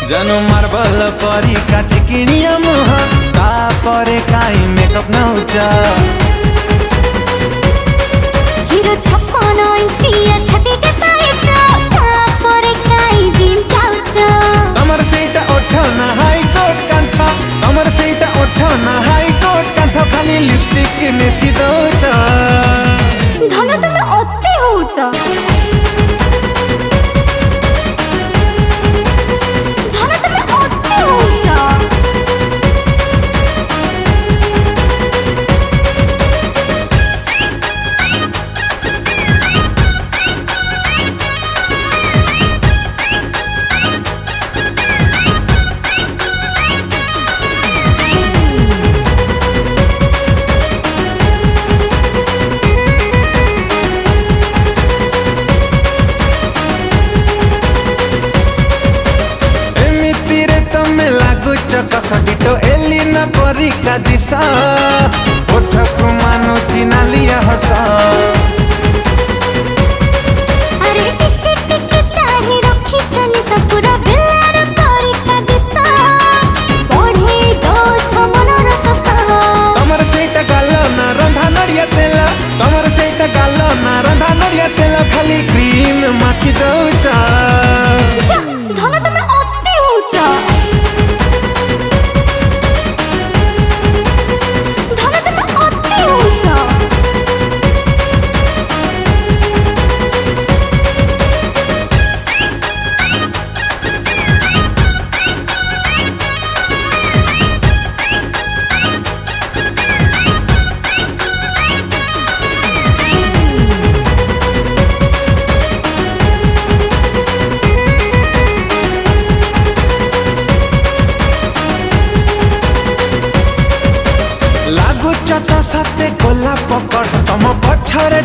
जनु मार्बल परी काची किणिया मुह तापरे काई मेकअप नउच हिरो 56 इंचिया छाती टेपाएछ तापरे काई दिन चाउछ तमर सेटा ओठ ना हाई कोट कांथ तमर सेटा ओठ ना हाई कोट कांथ खाली लिपस्टिक नेसी दउछ धन तमे अति होउछ कसडिटो एलिना परिका दिशा ओठको मानो चिना लिया हस अरे टिके टिके दाढ़ी रखी चनी सब पूरा बिल्लार परिका दिशा बढ़े दो छमनर ससा तमर सेटा गालो ना रंधा नड़िया तेल तमर सेटा गालो ना रंधा नड़िया तेल खाली क्रीम माखी दउछ जा धन तमे अति होउछ लागुच तो सते गोला पकड़ तम पछरे